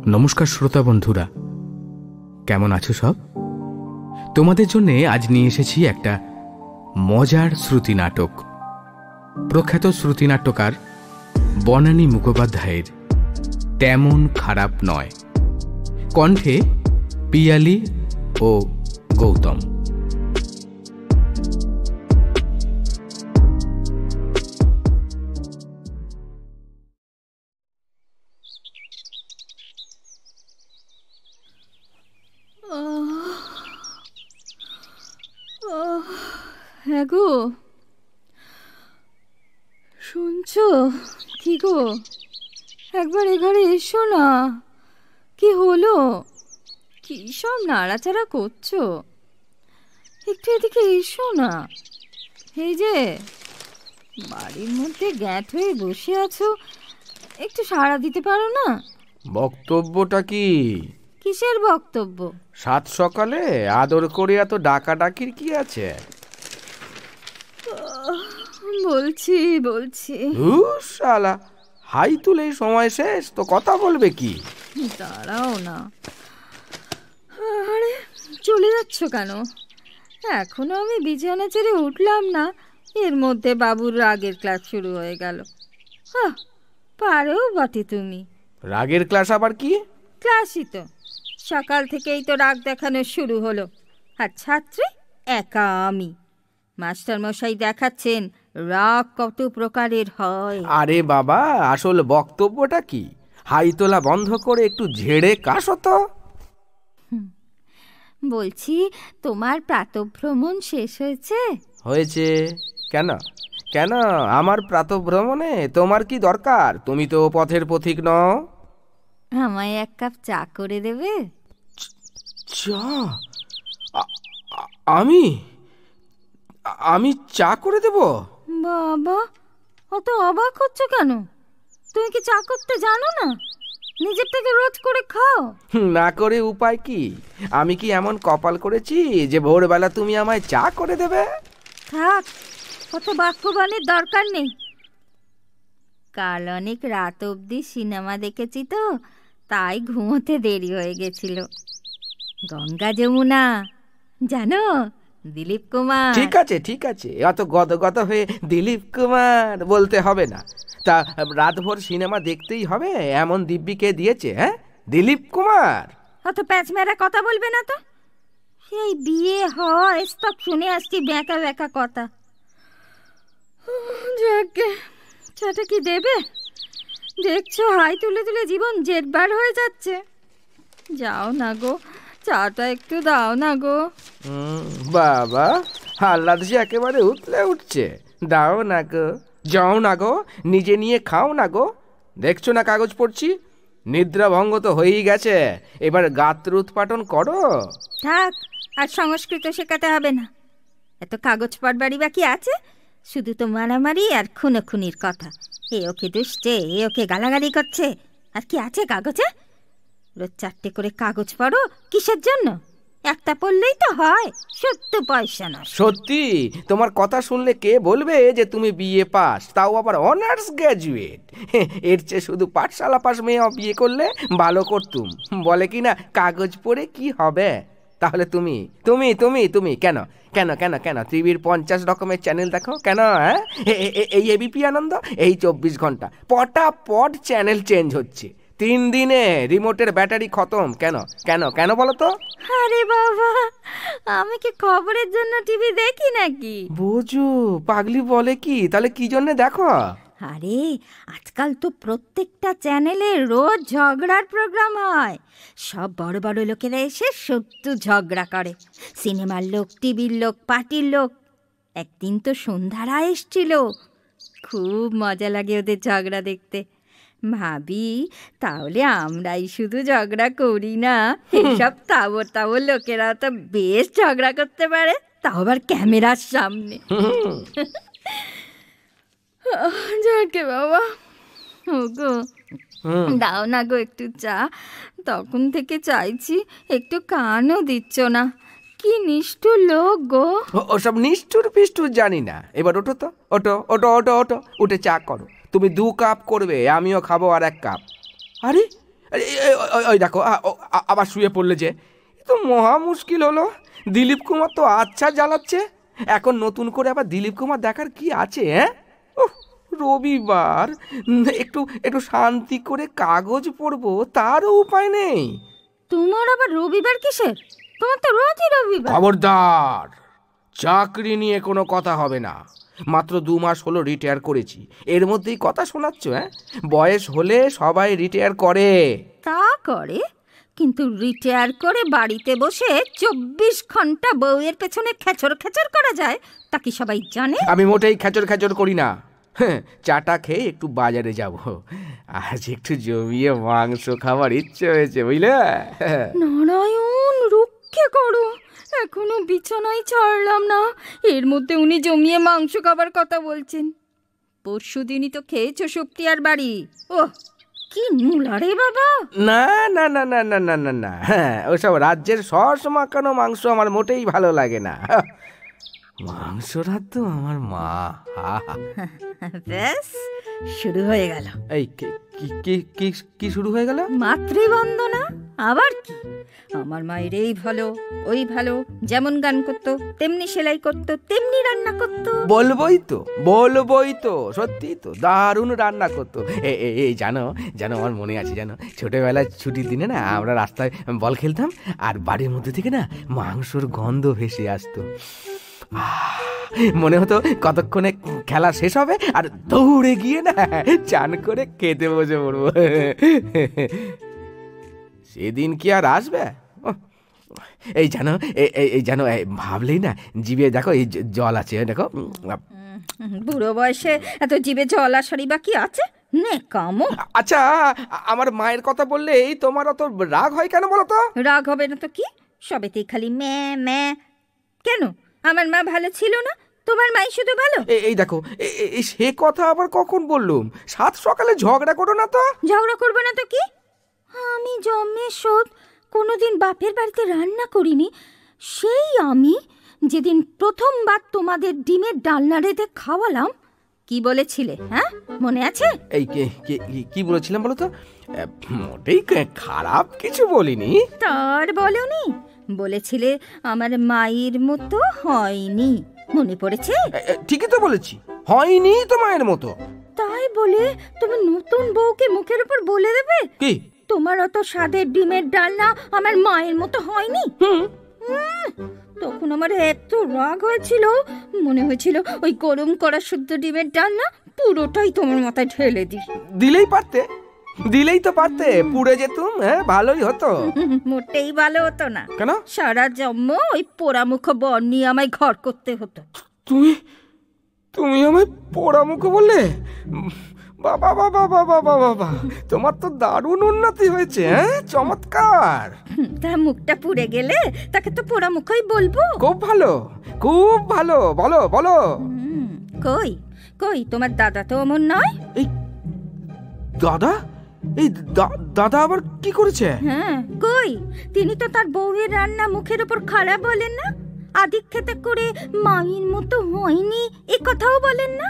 নমস্কার শ্রোতা বন্ধুরা, কেমন আছো সব? তোমাদের জন্য আজ নিয়ে এসেছি একটা মজার শ্রুতি নাটক। প্রখ্যাত শ্রুতি নাট্যকার বনানী মুখোপাধ্যায়ের তেমন খারাপ নয়। কণ্ঠে পিয়ালি ও গৌতম। হ্যাঁ গো, শুনছো? কি গো, একবার এ ঘরে এসো না। কি হলো? কি সব নাড়াচাড়া করছো? একটু এদিকে এসো না। এই যে বাড়ির মধ্যে গ্যাট হয়ে বসে আছো, একটু সাড়া দিতে পারো না? বক্তব্যটা কি? কিসের বক্তব্য? সাত সকালে আদর করে এত ডাকাডাকির কি আছে? বলছি শালা, হাই তুলে সময় শেষ তো কথা বলবে কি? দাঁড়াও না। আরে চলে যাচ্ছ কেন? এখনো আমি বিছানা ছেড়ে উঠলাম না, এর মধ্যে বাবুর রাগের ক্লাস শুরু হয়ে গেল। পারেও বটে তুমি। রাগের ক্লাস আবার কি? ক্লাসই তো, সকাল থেকেই তো রাগ দেখানো শুরু হলো। আর ছাত্রী একা আমি। মাস্টার মশাই দেখাচ্ছেন রাগ কত প্রকারের হয়। আরে বাবা, আসল বক্তব্যটা কি? হাই তোলা বন্ধ করে একটু ঝেড়ে কাশো তো। বলছি, তোমার প্রাতঃভ্রমণ শেষ হয়েছে? হয়েছে। কেন কেন আমার প্রাতঃভ্রমণে তোমার কি দরকার? তুমি তো পথের পথিক নও। আমায় এক কাপ চা করে দেবে? চা? আমি আমি চা করে দেব? বাবা, অত অবাক হচ্ছ কেন? তুমি কি চা করতে জানো না? নিজের থেকে রোজ করে খাও। না করে উপায় কি? আমি কি এমন কপাল করেছি যে ভোরবেলা তুমি আমায় চা করে দেবে? থাক, অত বাক্যবাণের দরকার নেই। কাল অনেক রাত অবধি সিনেমা দেখেছি তো, তাই ঘুমোতে দেরি হয়ে গেছিল। গঙ্গা যমুনা, জানো? দিলীপ কুমার। ঠিক আছে, অত গদগদ হয়ে দিলীপ কুমার বলতে হবে না। তা রাতভর সিনেমা দেখতেই হবে এমন দিব্যি কে দিয়েছে? হ্যাঁ, দিলীপ কুমার। অত প্যাচ মেরা কথা বলবে না তো। সেই বিয়ে হয় তক শুনে আসছি ব্যাঁকা ব্যাঁকা কথা। যাকে চাটা কি দেবে? দেখছো হাই তুলে তুলে জীবন জেটবার হয়ে যাচ্ছে। যাও না গো, চাটা একটু দাও না গো। বাবা, হাল্লা দেশে একেবারে উতলে উঠছে। দাও না গো, যাও না গো, নিজে নিয়ে খাও না গো। দেখছো না কাগজ পড়ছি? নিদ্রা ভঙ্গ তো হয়েই গেছে, এবার গাত্র উৎপাটন করো। থাক, আর সংস্কৃত শেখাতে হবে না। এত কাগজ পড়বারই বাকি আছে? শুধু তো মারামারি আর খুনোখুনির কথা। এ ওকে দুষছে, এ ওকে গালাগালি করছে। আর কি আছে কাগজে? রোজ 4টে করে কাগজ পড়ো কিসের জন্য? একটা পড়লেই তো হয়, 70 পয়সা না। সত্যি, তোমার কথা শুনলে কে বলবে যে তুমি বিএ পাস, তাও আবার অনার্স গ্র্যাজুয়েট। এর চেয়ে শুধু পাঠশালা পাস মেয়ে বিয়ে করলে ভালো করতুম। বলে কি না, কাগজ পড়ে কি হবে? তাহলে তুমি তুমি তুমি তুমি কেন কেন কেন কেন টিভির 50 রকমের চ্যানেল দেখো কেন? হ্যাঁ, এই এবিপি আনন্দ, এই 24 ঘন্টা পটাপট চ্যানেল চেঞ্জ হচ্ছে। 3 দিনে রিমোটের ব্যাটারি খতম। কেন কেন কেন বলো তো? আরে বাবা, আমি কি খবরের জন্য টিভি দেখি নাকি? বুঝু পাগলি বলে কি? তাহলে কি জন্য দেখো? আরে আজকাল তো প্রত্যেকটা চ্যানেলে রোজ ঝগড়ার প্রোগ্রাম হয়। সব বড় বড় লোকেরা এসে সত্যি ঝগড়া করে। সিনেমার লোক, টিভির লোক, পার্টির লোক। একদিন তো সন্ধ্যারা এসছিল, খুব মজা লাগে ওদের ঝগড়া দেখতে। ভাবি, তাহলে আমরাই শুধু ঝগড়া করি না, এইসব তাবর তাবর লোকেরা তো বেশ ঝগড়া করতে পারে, তাও আবার ক্যামেরার সামনে। যাকে বাবা, ওগো দাও না গো একটু চা। তখন থেকে চাইছি, একটু কানও দিচ্ছ না। কি নিষ্ঠুর লোক গো। ওসব নিষ্ঠুর পিষ্ঠুর জানি না। এবার ওঠো তো, ওঠো ওঠো ওঠো ওঠো, উঠে চা করো। তুমি 2 কাপ করবে, আমিও খাবো আর 1 কাপ। আরে ওই দেখো আবার শুয়ে পড়লে যে, এ তো মহা মুশকিল হলো। দিলীপ কুমার তো আচ্ছা জ্বালাচ্ছে, এখন নতুন করে আবার দিলীপ কুমার দেখার কি আছে? হ্যাঁ, রবিবার একটু একটু শান্তি করে কাগজ পড়বো, তারও উপায় নেই। তোমার আবার রবিবার কিসের? তোমার তো রোজই রবিবার। খবরদার, চাকরি নিয়ে কোনো কথা হবে না। মাত্র 2 মাস হলো রিটায়ার করেছি, এর মধ্যেই কথা শোনাচ্ছ? হ্যাঁ, বয়স হলে সবাই রিটায়ার করে। তা করে, কিন্তু রিটায়ার করে বাড়িতে বসে 24 ঘন্টা বউয়ের পেছনে খেচর খেচর করা যায় তা কি সবাই জানে? আমি মোটেই খেচর খেচর করি না। চাটা খেয়ে একটু বাজারে যাব, আজ একটু জমিয়ে মাংস খাবার ইচ্ছে হয়েছে, বুঝলে? নারায়ণ রক্ষে করো, এখনো বিছানায় ছাড়লাম না, এর মধ্যে উনি জমিয়ে মাংস খাবার কথা বলছেন। পরশু দিনই তো খেয়েছো সুপ্রিয়ার বাড়ি। ওহ, কি নুলা রে বাবা! না না না না না না না না, হ্যাঁ, ওসব রাজ্যের সস মাখানো মাংস আমার মোটেই ভালো লাগে না। মাংসটা তো আমার মা। ব্যাস, শুরু হয়ে গেল। এই কি শুরু হয়ে গেল? মাতৃবন্দনা। আবার কি? আমার মায়ের এই ভালো, ওই ভালো, যেমন গান করতো তেমনি সেলাই করতো, তেমনি রান্না করতো। বলবোই তো, সত্যি তো দারুণ রান্না করতো। এই জানো আমার মনে আছে, জানো ছোটবেলায় ছুটির দিনে না আমরা রাস্তায় বল খেলতাম, আর বাড়ির মধ্যে থেকে না মাংসর গন্ধ ভেসে আসতো। মনে হতো কতক্ষণে খেলা শেষ হবে আর দৌড়ে গিয়ে না চান করে খেতে বসে পড়বো। সেদিন কি আর আসবে? এই জানো ভাবলেই না জিভে দেখো এই জল আছে, দেখো। বুড়ো বয়সে এত জিভে জল আসারই বা কি আছে? নে কামো। আচ্ছা, আমার মায়ের কথা বললেই তোমার অত রাগ হয় কেন বলো তো? রাগ হবে না তো কি, সবেতেই খালি ম্যা ম্যা। কেন, আমার মা ভালো ছিল না? তোমার মাই শুধু ভালো? এই দেখো, সে কথা আবার কখন বললুম? 7 সকালে ঝগড়া করো না তো। ঝগড়া করবো না তো কি? আমি জন্মে শোধ কোনোদিন বাপের বাড়িতে রান্না করিনি। সেই আমি যেদিন প্রথমবার তোমাদের ডিমের ডালনা রেঁধে খাওয়ালাম, কি বলেছিলে? হ্যাঁ, মনে আছে? এই কি বলেছিলাম বলো তো? মোটেই খারাপ কিছু বলিনি। তার বলনি? বলেছিলে আমার মায়ের মতো হয়নি, মনে পড়েছে? ঠিকই তো বলেছি, হয়নি তো মায়ের মতো। তাই বলে তুমি নতুন বউকে মুখের উপর বলে দেবে কি তোমার অত স্বাদের ডিমের ডালনা আমার মায়ের মতো হয়নি? তখন আমার এত রাগ হয়েছিল, মনে হয়েছিল ওই গরম করা শুদ্ধ ডিমের ডালনা পুরোটাই তোমার মাথায় ঢেলে দিই। দিলেই তো পারতে, পুড়ে যেতুম। হ্যাঁ, ভালোই হতো। মোটেই ভালো হতো না। কেন? সারা জন্ম ওই পোড়ামুখ বর নিয়ে আমায় ঘর করতে হতো। তুমি আমায় পোড়ামুখ বললে? বাবা বাবা বাবা বাবা, তোমার তো দারুণ উন্নতি হয়েছে। হ্যাঁ, চমৎকার। তার মুখটা পুড়ে গেলে তাকে তো পোড়ামুখই বলবো। খুব ভালো, বলো বলো। কই তোমার দাদা তো অমন নয়। এই দাদা আবার কি করেছে? হ্যাঁ, কই তিনি তো তার বউয়ের রান্না মুখের উপর খারাপ বলেন না, আদিক্ষেতা করে মায়ের মতো হয়নি এ কথাও বলেন না।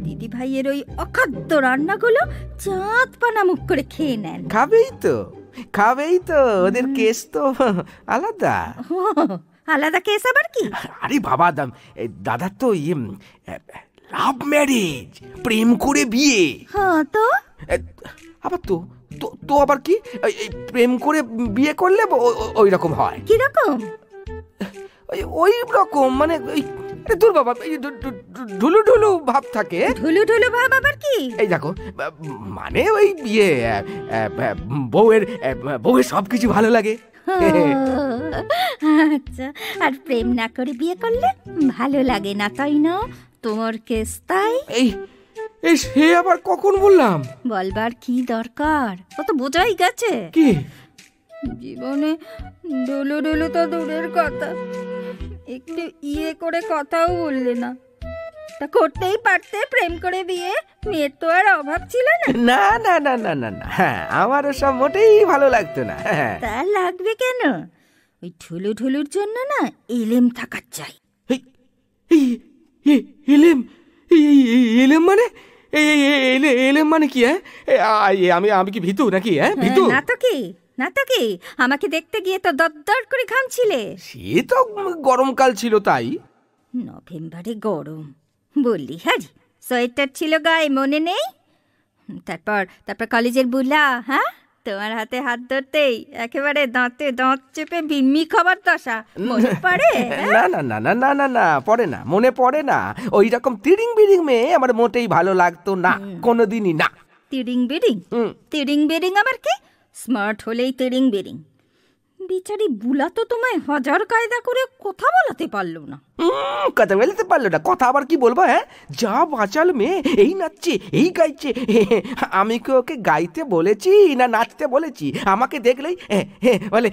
দিদি ভাইয়ের ওই অখাদ্য রান্নাগুলো চাঁদ পানা মুখ করে খেয়ে নেন। খাবেই তো, ওদের কেস তো আলাদা। আলাদা কেস আবার কি? আরে বাবা, দাদা তো লাভ ম্যারেজ, প্রেম করে বিয়ে। হ্যাঁ, তো আবার তো আবার কি, প্রেম করে বিয়ে করলে ওই রকম হয়? কি রকম? ওই রকম মানে দূর বাবা, ঢুলু ঢুলু ভাব থাকে। ঢুলু ঢুলু ভাব আবার কি? এই দেখো, মানে ওই বিয়ে বউয়ের সবকিছু ভালো লাগে। আচ্ছা, আর প্রেম না করে বিয়ে করলে ভালো লাগে না, তাই না? তোমার কেস তাই? এই সে আবার কখন বললাম? বলবার কি দরকার, ও তো বোঝাই গেছে। কি জীবনে ডুলু ডুলু তো দূরের কথা, একটু করে কথাও বললে না। তা করতেই পারতে প্রেম করে বিয়ে, মেয়ের তো আর অভাব ছিল না। না না না না না না, হ্যাঁ, আমার সব মোটেই ভালো লাগতো না। তা লাগবে কেন? ওই ঢুলু ঢুলুর জন্য না এলেম থাকার চাই। এলেম মানে এলে মানে কি? হ্যাঁ, আমি আমি কি ভীতু নাকি? হ্যাঁ, ভীতু না তো কি, না তো কি, আমাকে দেখতে গিয়ে তো দরদর করে ঘামছিলে। সে তো গরমকাল ছিল তাই। নভেম্বরে গরম বললি, হ্যাঁ সোয়েটার ছিল গায়ে, মনে নেই? তারপর তারপর কলেজের বুলা, হ্যাঁ, তোমার হাতে হাত ধরতেই একেবারে দাঁতে দাঁত চেপে বিম্মি খাবার দশা, মনে পড়ে? না না না না না না না, পড়ে না, মনে পড়ে না। ওই রকম তিরিং বিরিং মেয়ে আমার মোটেই ভালো লাগতো না, কোনোদিনই না। তিরিং বিরিং? তিরিং বিরিং আবার কি? স্মার্ট হলেই তিরিং বিরিং। বিচারি বুলা তো তোমায় হাজার কায়দা করে কথা বলাতে পারলো না। কথা বলতে পারলো না? কথা আবার কি বলবো? হ্যাঁ, যা বাঁচাল মেয়ে, এই নাচছে, এই গাইছে। আমি কি ওকে গাইতে বলেছি না নাচতে বলেছি? আমাকে দেখলেই বলে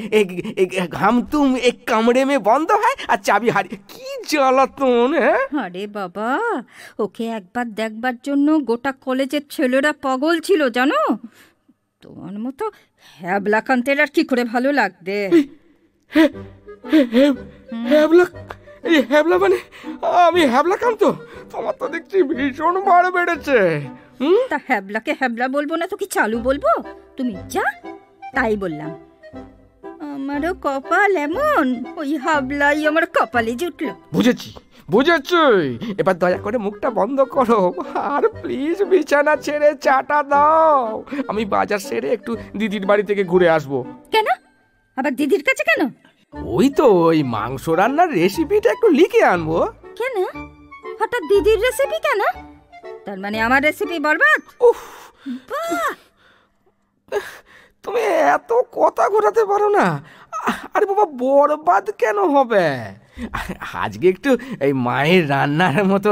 ঘাম তুম এক কামড়ে মে বন্ধ হয় আর চাবি হারি। কি জ্বালাতন! হ্যাঁ, আরে বাবা, ওকে একবার দেখবার জন্য গোটা কলেজের ছেলেরা পাগল ছিল জানো। তোমার মতো হ্যাবলাকান্তের আর কি করে ভালো লাগবে? হ্যাবলা মানে আমি হ্যাবলাকান্ত? তোমার তো দেখছি ভীষণ বার বেড়েছে। তা হ্যাবলাকে হ্যাবলা বলবো না তো কি চালু বলবো? তুমি যা তাই বললাম। আমারও কপাল এমন, ওই হাবলাই আমার কপালে জুটলো। বুঝেছি বুঝেছি, এবার দয়া করে মুখটা বন্ধ করো আর প্লিজ বিছানা ছেড়ে চাটা দাও। আমি বাজার সেরে একটু দিদির বাড়ি থেকে ঘুরে আসবো। কেন আবার দিদির কাছে কেন? ওই তো ওই মাংস রান্নার রেসিপিটা একটু লিখে আনবো। কেন হঠাৎ দিদির রেসিপি কেন? তার মানে আমার রেসিপি বরবাদ? উফ, তুমি এত কথা ঘোরাতে পারো না। আরে বাবা, বরবাদ কেন হবে? আজকে একটু এই মায়ের রান্নার মতো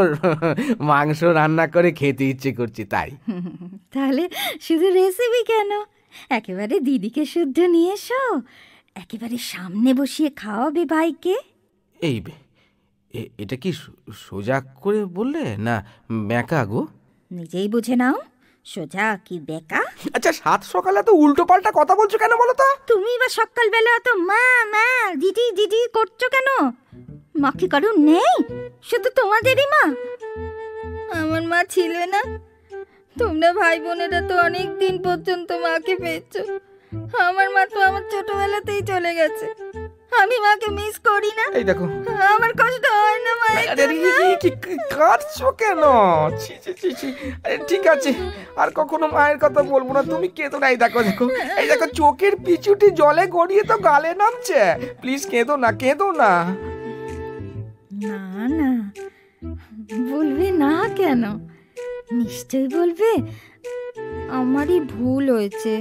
মাংস রান্না করে খেতে ইচ্ছে করছে তাই। তাহলে শুধু রেসিপি কেন, একেবারে দিদিকে শুদ্ধ নিয়ে এসো, একেবারে সামনে বসিয়ে খাওয়াবে ভাইকে। এই এটা কি সোজা করে বললে না বেঁকা গো? নিজেই বুঝে নাও, সোজা কি বেকা। আচ্ছা, সাত সকালে তো উল্টো পাল্টা কথা বলছো কেন বলো তো? তুমি বা সকালবেলা তো মা মা দিদি দিদি করছো কেন? মা কি কারণ নেই? শুধু তোমাদেরই মা? আমার মা ছিল না? তোমরা ভাই বোনেরা তো অনেক দিন পর্যন্ত মাকে পেয়েছো। আমার মা তো আমার ছোটবেলাতেই চলে গেছে। আমি মাকে মিস করি না? এই দেখো, আমার কষ্ট হয় না মায়ের জন্য? কাঁদছো কেন? ঠিক আছে, আর কখনো মায়ের কথা বলবো না, তুমি কেঁদো না। এই দেখো দেখো, এই দেখো চোখের পিছুটি জলে গড়িয়ে তো গালে নামছে। প্লিজ কেঁদো না, কেঁদো না। না না, বলবে না কেন? নিশ্চয়ই বলবে। আমারই ভুল হয়েছে,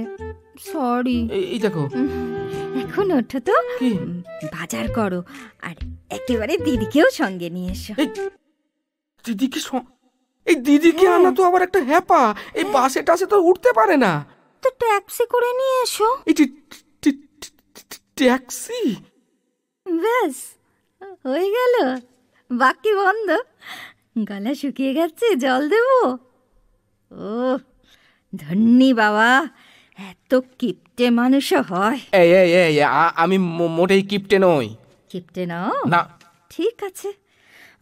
সরি। এই দেখো, এখন ওঠো তো, বাজার করো আর একেবারে দিদিকেও সঙ্গে নিয়ে এসো। দিদিকে এই দিদিকে আনা তো আবার একটা হ্যাপা। এই বাসে টাসে তো উঠতে পারে না। তো ট্যাক্সি করে নিয়ে এসো। এই ট্যাক্সি? ব্যাস হয়ে গেল, বাকি বন্ধ। গলা শুকিয়ে গেছে, জল দেবো? ও ধন্যি বাবা, এত কিপটে মানুষও হয়। আমি মোটেই কিপটে নই। কিপটে নাও না? ঠিক আছে,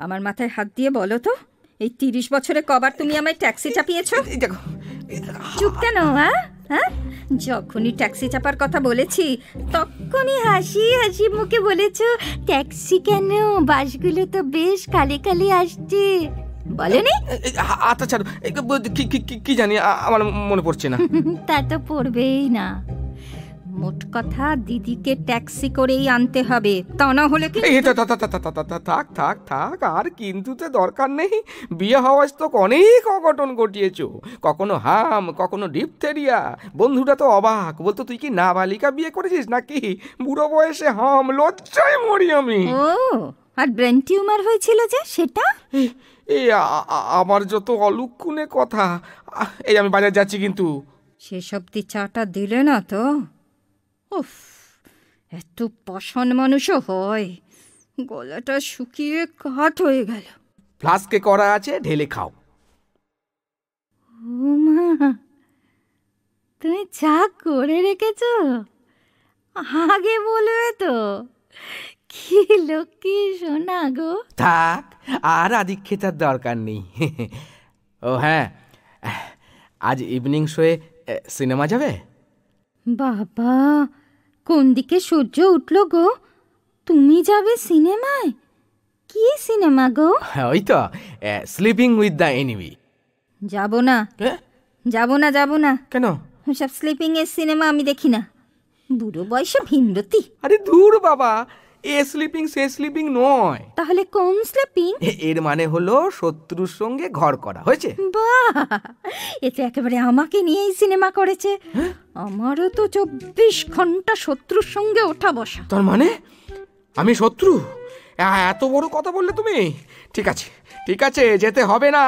আমার মাথায় হাত দিয়ে বলো তো, এই 30 বছরে কবার তুমি আমায় ট্যাক্সি চাপিয়েছো? দেখো, চুপ কেন? হ্যাঁ, যখনই ট্যাক্সি চাপার কথা বলেছি তখনই হাসি হাসি মুখে বলেছো ট্যাক্সি কেন, বাসগুলো তো বেশ কালে কালে আসছে, বলেনি? আচ্ছা ছাড়ো, কি জানি, আমার মনে পড়ছে না। তা তো পড়বেই না। মোট কথা, দিদিকে ট্যাক্সি করেই আনতে হবে, তা না হলে কি? থাক থাক থাক, আর কিন্তুতে দরকার নেই। বিয়ে হওয়ার তো অনেক অঘটন ঘটিয়েছো, কখনো হাম, কখনো ডিপথেরিয়া। বন্ধুরা তো অবাক, বলতো তুই কি নাবালিকা বিয়ে করেছিস নাকি? বুড়ো বয়সে হাম, লজ্জায় মরি আমি। ও, আর ব্রেন টিউমার হয়েছিল যে সেটা? আমার যত অলুক্ষণে কথা। এই আমি বাজার যাচ্ছি কিন্তু। সেসব চাটা দিলে না তো? উফ, এত পাষাণ মানুষও হয়? গলাটা শুকিয়ে কাঠ হয়ে গেল। ফ্লাস্কে করা আছে, ঢেলে খাও। ও মা, তুমি চা করে রেখেছো? আগে বলবে তো। কি লক্ষ্মী সোনা গো। থাক, আর আদিক্ষেতার দরকার নেই। ও হ্যাঁ, আজ ইভিনিং শোয়ে সিনেমা যাবে? বাবা, কোন দিকে সূর্য উঠল গো? তুমি যাবে সিনেমায়? কি সিনেমা গো? ওই তো স্লিপিং উইথ দ্য এনিমি। যাব না, যাব না। কেন? সব স্লিপিং এর সিনেমা আমি দেখি না। বুড়ো বয়সে ভিনরতি। আরে দূর বাবা, এ স্লিপিং সে স্লিপিং নয়। তাহলে কোন স্লিপিং? এর মানে হলো শত্রুর সঙ্গে ঘর করা। হয়েছে? বাহ, এ তো একেবারে আমাকে নিয়েই সিনেমা করেছে। আমারও তো 24 ঘন্টা শত্রুর সঙ্গে ওঠা বসা। তার মানে আমি শত্রু? এত বড় কথা বললে তুমি? ঠিক আছে ঠিক আছে, যেতে হবে না।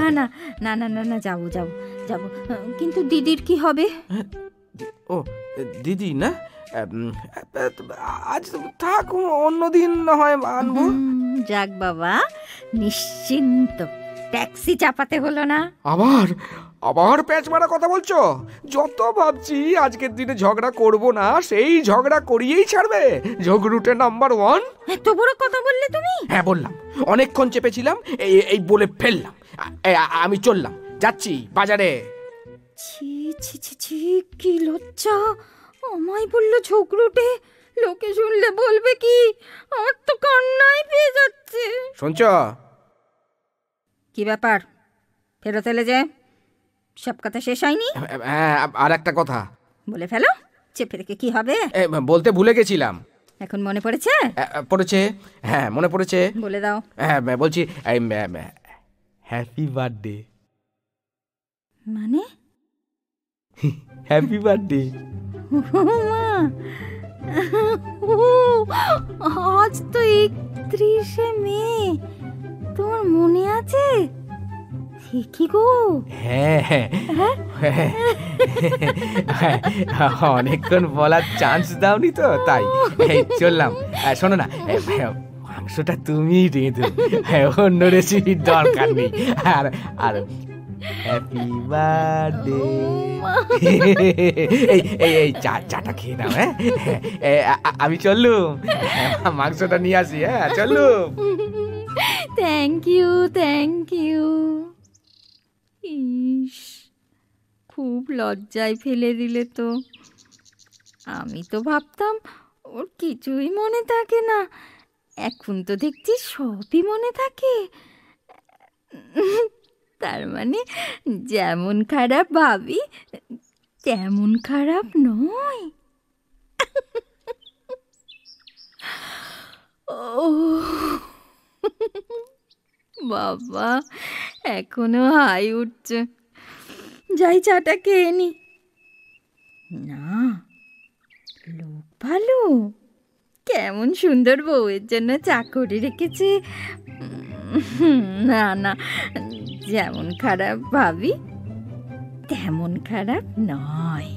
না না না না না না, যাবো যাবো যাবো। কিন্তু দিদির কি হবে? ও দিদি না, আজ থাক, অন্যদিন না হয় আনবো। যাক বাবা, নিশ্চিন্ত, ট্যাক্সি চাপাতে হলো না। আবার আবার প্যাঁচ মারা কথা বলছো? যত ভাবছি আজকের দিনে ঝগড়া করব না, সেই ঝগড়া করিয়েই ছাড়বে। ঝগড়ুটে নাম্বার 1। এত বড় কথা বললে তুমি? হ্যাঁ বললাম, অনেকক্ষণ চেপেছিলাম, এই বলে ফেললাম। আমি চললাম, যাচ্ছি বাজারে। ছি ছি ছি ছি, কি লজ্জা! আমায় বললো ঝগড়ুটে। লোকে শুনলে বলবে কি? আমার তো কান্নাই পেয়ে যাচ্ছে। শুনছ? কি ব্যাপার, ফেরত এলে যে? সব কথা শেষ হয়নি? হ্যাঁ, আর একটা কথা বলে ফেলো, চেপে রেখে কি হবে? বলতে ভুলে গেছিলাম। এখন মনে পড়েছে? পড়েছে, হ্যাঁ মনে পড়েছে। বলে দাও। হ্যাঁ বলছি, হ্যাপি বার্থডে। মানে? Happy birthday. মা, আজ তো 31শে মে, তোমার মনে আছে? কি গো? হ্যাঁ, অনেকক্ষণ বলার চান্স দাওনি তো, তাই চললাম। শোনো না, মাংসটা তুমি রেঁধো, অন্য রেসিপির দরকার নেই। আর হ্যাপি বার্থডে। এই চাটা খেয়ে নাও। হ্যাঁ, আমি চললুম, মাংসটা নিয়ে আসি। হ্যাঁ চললুম। Thank you. ইস, খুব লজ্জায় ফেলে দিলে তো। আমি তো ভাবতাম ওর কিছুই মনে থাকে না, এখন তো দেখছি সবই মনে থাকে। তার মানে যেমন খারাপ ভাবি তেমন খারাপ নয়। ও বাবা, এখনো হাই উঠছে। যাই চাটা খেয়ে নি। না, লোক ভালো, কেমন সুন্দর বউয়ের জন্য চা করে রেখেছে। না না, যেমন খারাপ ভাবি তেমন খারাপ নয়।